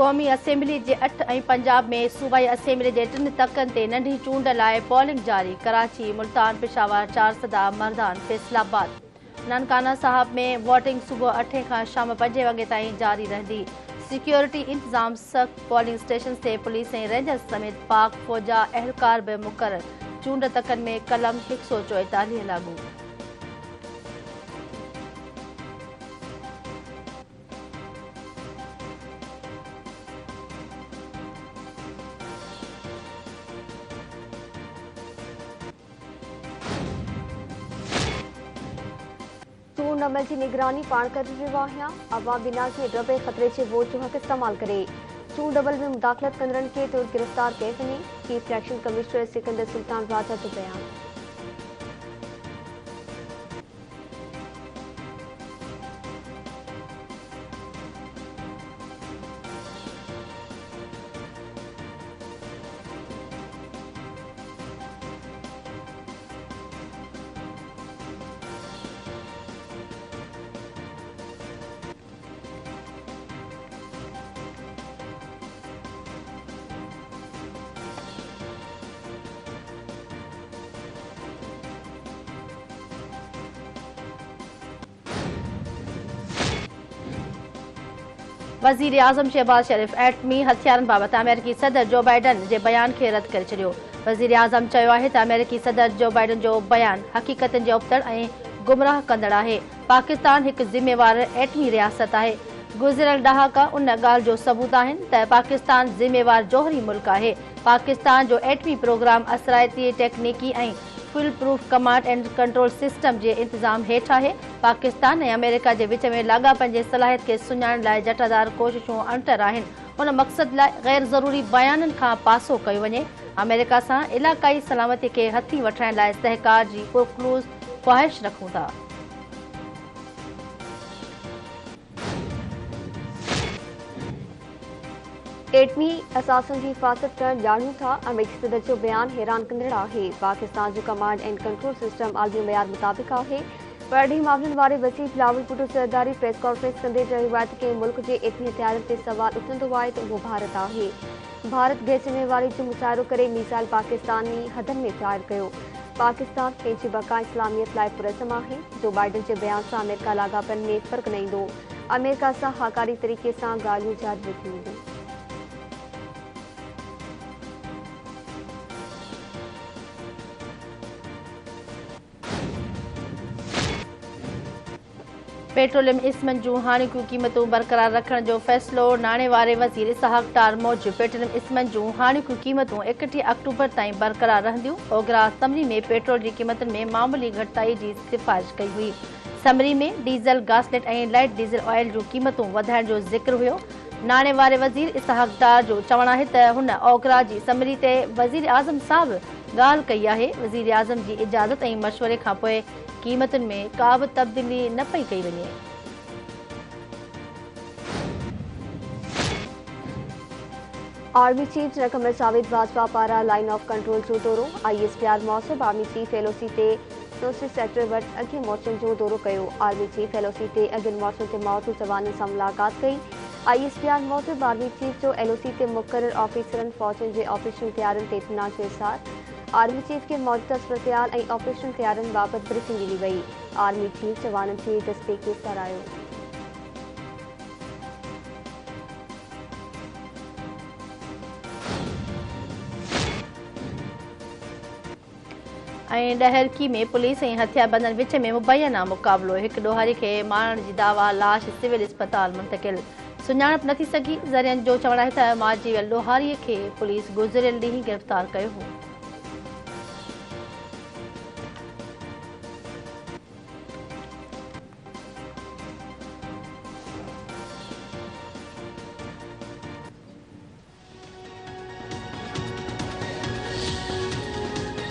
क़ौमी असेंबली जे 8 ऐं पंजाब में सूबाई असेंबली जे 3 तक़नि ते नंढी चूंड लाइ पोलिंग जारी। कराची, मुल्तान, पेशावर, चारसदा, मर्दान, फैसलाबाद। ननकाना साहब में वोटिंग सुबुह 8 खां शाम 5 वॻे ताईं जारी रहंदी। सिक्योरिटी इंतज़ाम सख़्त। पोलिंग स्टेशन ते पुलिस ऐं रेंजर्स समेत पाक फ़ौजा अहलकार बि मुक़रर। चूंड तक़नि में कलम 144 लागू। चूंड अमल की निगरानी पाण करे रहियो आहे। अवाम बिना के डबे ख़तरे से वोट जो हक़ इस्तेमाल करे चूंड अमल में मुदाख़लत कंदड़नि खे तुरंत गिरफ़्तार कयो वञे। Chief election commissioner Sikandar Sultan Raja जो बयान। वज़ीर आज़म शहबाज शरीफ़ एटमी हथियारनि बाबत अमेरिकी सदर जो बाइडन जे बयान खे रद्द करे छॾियो। वज़ीर आज़म चयो आहे त अमेरिकी सदर जो बाइडन जो बयान हक़ीक़तनि जे उबतड़ ऐं गुमराह कंदड़ आहे। पाकिस्तान हिकु ज़िम्मेवार एटमी रियासत आहे। गुज़िरियल ॾहाका उन ॻाल्हि जो सबूत आहिनि त पाकिस्तान ज़िम्मेवार जोहरी मुल्क आहे। पाकिस्तान जो एटमी प्रोग्राम असराइती टेक्निकी ऐं foolproof command and control system जे इंतज़ाम हेठि आहे। पाकिस्तान ऐं अमेरिका जे विच में लाॻापनि जे सलाहियत खे सुञाणण लाइ जटादार कोशिशूं अंटर आहिनि। उन मक़सद लाइ गैर ज़रूरी बयाननि खां पासो कयो वञे। अमेरिका सां इलाक़ाई सलामती खे हथी वठण लाइ सहकार जी पुरख़लूस ख़्वाहिश रखूं था। एटमी असासन की हिफ़ाज़त करण ॼाणूं था। अमेरिकी सदर जो बयान हैरान कंदड़ आहे। पाकिस्तान जो कमांड एंड कंट्रोल सिस्टम आलमी मयार मुताबिक़ आहे। परॾेही मामलनि वारे वज़ीर बिलावल भुट्टो सरदारी प्रेस कॉन्फ्रेंस कंदे चयो आहे त कंहिं मुल्क जे एटमी हथियारनि ते सवाल उथंदो आहे त उहो भारत आहे। भारत बेज़िम्मेवारी जो मुज़ाहिरो करे मिसाइल पाकिस्तानी हदनि में फ़ायर कयो। पाकिस्तान पंहिंजी बक़ा इस्लामियत लाइ पुरज़म आहे। जो बाइडन जे बयान सां अमेरिका लाॻापनि में फ़र्क़ु न ईंदो। अमेरिका सां हकारी तरीक़े सां ॻाल्हियूं जारी रखियूं वेंदियूं। पेट्रोलियम इस्मनि जूं हाणोकियूं क़ीमतूं बरक़रार रखण जो फ़ैसिलो। नाणे वारे वज़ीर इसहाक़ डार मूजिबि पेट्रोलियम इस्मनि जूं हाणोकियूं क़ीमतूं 31 अक्टूबर ताईं बरक़रार रहंदियूं। ओघरा असम्बली में पेट्रोल जी क़ीमतुनि में मामूली घटिताई जी सिफ़ारिश कई हुई। असम्बली में डीज़ल, गासलेट ऐं लाइट डीज़ल ऑयल जूं क़ीमतूं वधाइण जो ज़िक्र हुयो। नाणे वारे वज़ीर इसहाक़ डार जो चवणु आहे त हुन ओघरा जी असम्बली ते वज़ीर आज़म सां बि ॻाल्हि कई आहे। वज़ीर आज़म जी इजाज़त ऐं मशवरे खां पोइ क़ीमतुनि में का बि तब्दीली न पई कई वञे। Army chief general Qamar Javed Bajwa पारां लाइन ऑफ कंट्रोल जो दौरो। ISPR मौसूब आर्मी चीफ LOC ते नौसिफ सेक्टर वटि अॻिए मोर्चनि जो दौरो कयो। आर्मी चीफ LOC ते अॻियनि मोर्चनि ते मौजूदु जवाननि सां मुलाक़ात कई। ISPR मौसूब आर्मी चीफ जो LOC ते मुक़रर ऑफिसरनि फ़ौजनि जे ऑपरेशन तयारियुनि ते इत्मीनान जो इज़हार। आर्मी चीफ खे मौजूदा सूरतहाल ऐं ऑपरेशन तयारियुनि बाबति ब्रीफिंग ॾिनी वई। आर्मी चीफ जवाननि जे जज़्बे खे साराहियो। ऐं ॾहरकी में पुलिस ऐं हथियारबंदनि विच में मुबैना मुक़ाबिलो। हिकु ॾोहारी खे मारण जी दावा, लाश सिविल इस्पताल मुंतक़िल। सुञाणप नथी सघी। ज़रियनि जो चवणु आहे त मारिजी वियल ॾोहारीअ खे पुलिस गुज़िरियल ॾींहुं गिरफ़्तार कयो हो।